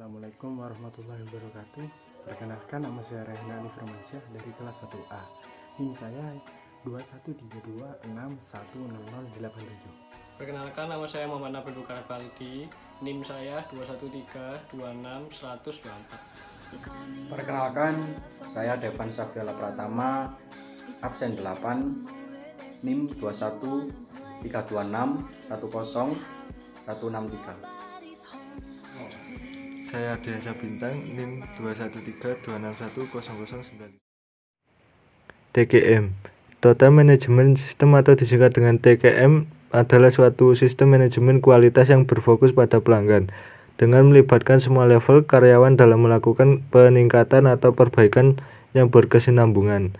Assalamualaikum warahmatullahi wabarakatuh. Perkenalkan, nama saya Rehnani Firmansyah dari kelas 1A. NIM saya 2132610087. Perkenalkan, nama saya Muhammad Nabil Valdi. NIM saya 213261024. Perkenalkan, saya Devan Safiala Pratama, absen 8, NIM 21326100163. Saya Diansyah Bintang, NIM 213261009. TKM, Total Management System atau disingkat dengan TKM, adalah suatu sistem manajemen kualitas yang berfokus pada pelanggan dengan melibatkan semua level karyawan dalam melakukan peningkatan atau perbaikan yang berkesinambungan.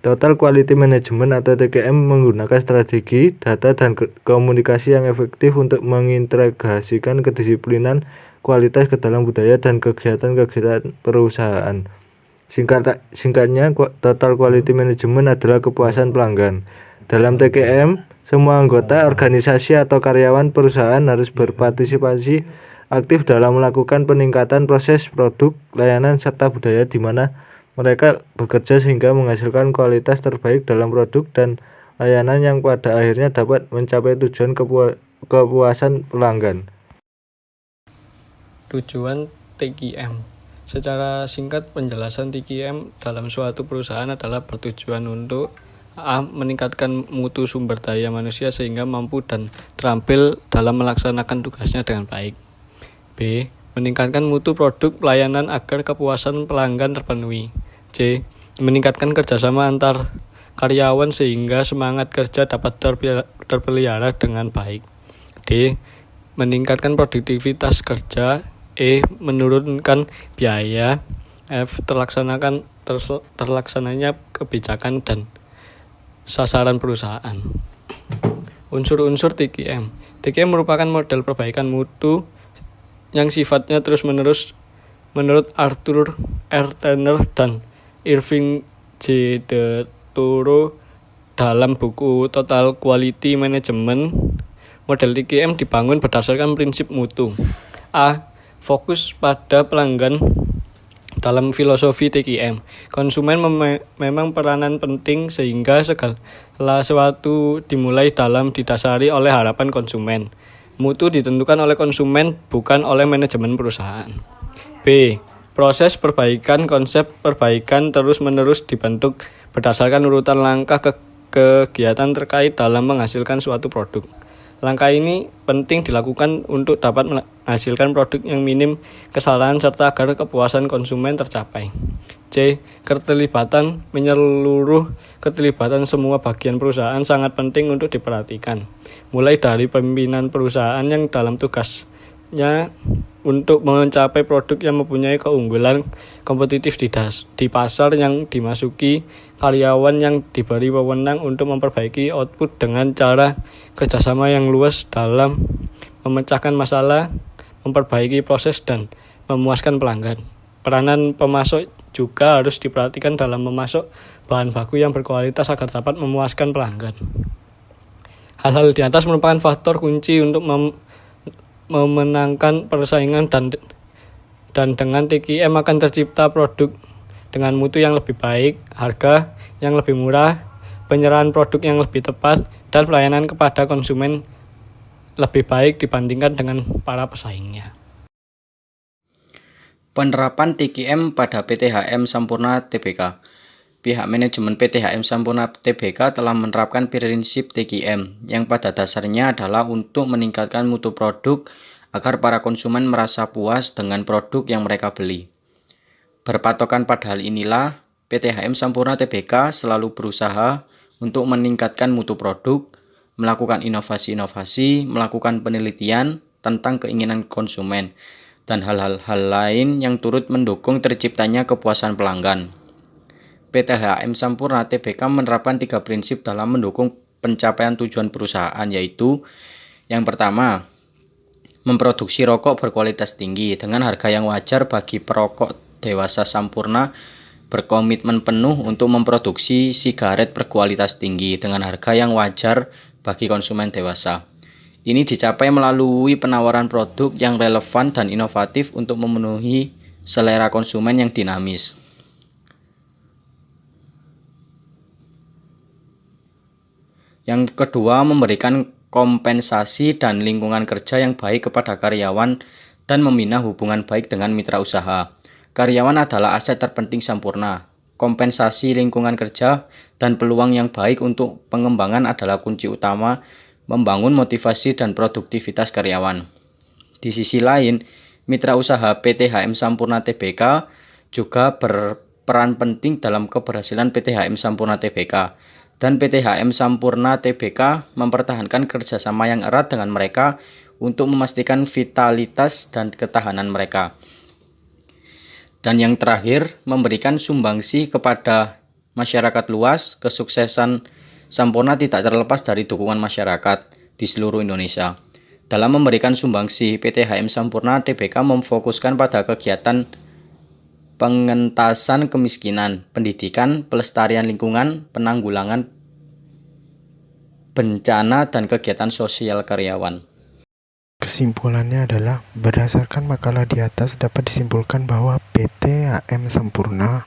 Total Quality Management atau TQM menggunakan strategi, data, dan komunikasi yang efektif untuk mengintegrasikan kedisiplinan kualitas ke dalam budaya dan kegiatan-kegiatan perusahaan. Singkatnya, Total Quality Management adalah kepuasan pelanggan. Dalam TQM, semua anggota organisasi atau karyawan perusahaan harus berpartisipasi aktif dalam melakukan peningkatan proses, produk, layanan, serta budaya di mana mereka bekerja sehingga menghasilkan kualitas terbaik dalam produk dan layanan yang pada akhirnya dapat mencapai tujuan kepuasan pelanggan. Tujuan TQM. Secara singkat, penjelasan TQM dalam suatu perusahaan adalah bertujuan untuk A. Meningkatkan mutu sumber daya manusia sehingga mampu dan terampil dalam melaksanakan tugasnya dengan baik. B. Meningkatkan mutu produk pelayanan agar kepuasan pelanggan terpenuhi. C. Meningkatkan kerjasama antar karyawan sehingga semangat kerja dapat terpelihara dengan baik. D. Meningkatkan produktivitas kerja. E. Menurunkan biaya. F. Terlaksananya kebijakan dan sasaran perusahaan. Unsur-unsur TQM. TQM merupakan model perbaikan mutu yang sifatnya terus-menerus menurut Arthur R. Tanner dan Irving J. De Toro dalam buku Total Quality Management. Model TQM dibangun berdasarkan prinsip mutu. A. Fokus pada pelanggan. Dalam filosofi TQM, konsumen memang peranan penting sehingga segala sesuatu dimulai dalam didasari oleh harapan konsumen. Mutu ditentukan oleh konsumen, bukan oleh manajemen perusahaan. B. Proses perbaikan. Konsep perbaikan terus-menerus dibentuk berdasarkan urutan langkah kegiatan terkait dalam menghasilkan suatu produk. Langkah ini penting dilakukan untuk dapat menghasilkan produk yang minim kesalahan serta agar kepuasan konsumen tercapai. C. Keterlibatan menyeluruh. Keterlibatan semua bagian perusahaan sangat penting untuk diperhatikan, mulai dari pimpinan perusahaan yang dalam tugasnya untuk mencapai produk yang mempunyai keunggulan kompetitif di pasar yang dimasuki, karyawan yang diberi wewenang untuk memperbaiki output dengan cara kerjasama yang luas dalam memecahkan masalah, memperbaiki proses, dan memuaskan pelanggan. Peranan pemasok juga harus diperhatikan dalam memasok bahan baku yang berkualitas agar dapat memuaskan pelanggan. Hal-hal di atas merupakan faktor kunci untuk memenangkan persaingan dan dengan TQM akan tercipta produk dengan mutu yang lebih baik, harga yang lebih murah, penyerahan produk yang lebih tepat, dan pelayanan kepada konsumen lebih baik dibandingkan dengan para pesaingnya. Penerapan TQM pada PT HM Sampurna Tbk. Pihak manajemen PT HM Sampurna Tbk telah menerapkan prinsip TQM yang pada dasarnya adalah untuk meningkatkan mutu produk agar para konsumen merasa puas dengan produk yang mereka beli. Berpatokan pada hal inilah, PT HM Sampurna Tbk selalu berusaha untuk meningkatkan mutu produk, melakukan inovasi-inovasi, melakukan penelitian tentang keinginan konsumen, dan hal-hal lain yang turut mendukung terciptanya kepuasan pelanggan. PT HM Sampurna Tbk menerapkan 3 prinsip dalam mendukung pencapaian tujuan perusahaan, yaitu yang pertama, memproduksi rokok berkualitas tinggi dengan harga yang wajar bagi perokok dewasa. Sampurna berkomitmen penuh untuk memproduksi sigaret berkualitas tinggi dengan harga yang wajar bagi konsumen dewasa. Ini dicapai melalui penawaran produk yang relevan dan inovatif untuk memenuhi selera konsumen yang dinamis. Yang kedua, memberikan kompensasi dan lingkungan kerja yang baik kepada karyawan dan membina hubungan baik dengan mitra usaha. Karyawan adalah aset terpenting Sampurna. Kompensasi lingkungan kerja dan peluang yang baik untuk pengembangan adalah kunci utama membangun motivasi dan produktivitas karyawan. Di sisi lain, mitra usaha PT HM Sampurna Tbk juga berperan penting dalam keberhasilan PT HM Sampurna Tbk, dan PT HM Sampurna Tbk mempertahankan kerjasama yang erat dengan mereka untuk memastikan vitalitas dan ketahanan mereka. Dan yang terakhir, memberikan sumbangsi kepada masyarakat luas. Kesuksesan Sampurna tidak terlepas dari dukungan masyarakat di seluruh Indonesia. Dalam memberikan sumbangsi, PT HM Sampurna Tbk memfokuskan pada kegiatan pengentasan kemiskinan, pendidikan, pelestarian lingkungan, penanggulangan bencana, dan kegiatan sosial karyawan. Kesimpulannya adalah, berdasarkan makalah di atas dapat disimpulkan bahwa PT HM Sampurna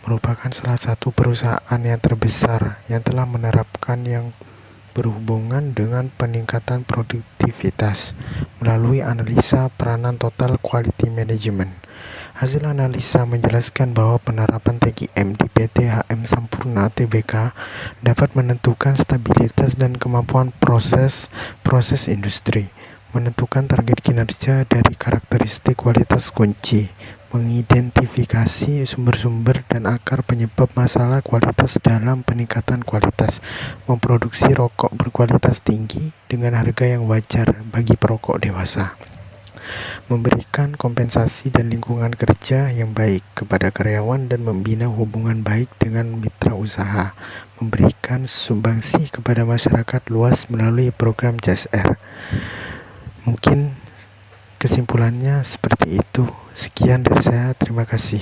merupakan salah satu perusahaan yang terbesar yang telah menerapkan yang berhubungan dengan peningkatan produktivitas melalui analisa peranan total quality management. Hasil analisa menjelaskan bahwa penerapan TQM di PT HM Sampurna Tbk dapat menentukan stabilitas dan kemampuan proses industri, menentukan target kinerja dari karakteristik kualitas kunci, mengidentifikasi sumber-sumber dan akar penyebab masalah kualitas dalam peningkatan kualitas, memproduksi rokok berkualitas tinggi dengan harga yang wajar bagi perokok dewasa, memberikan kompensasi dan lingkungan kerja yang baik kepada karyawan dan membina hubungan baik dengan mitra usaha, memberikan sumbangsi kepada masyarakat luas melalui program JASR. Mungkin kesimpulannya seperti itu. Sekian dari saya, terima kasih.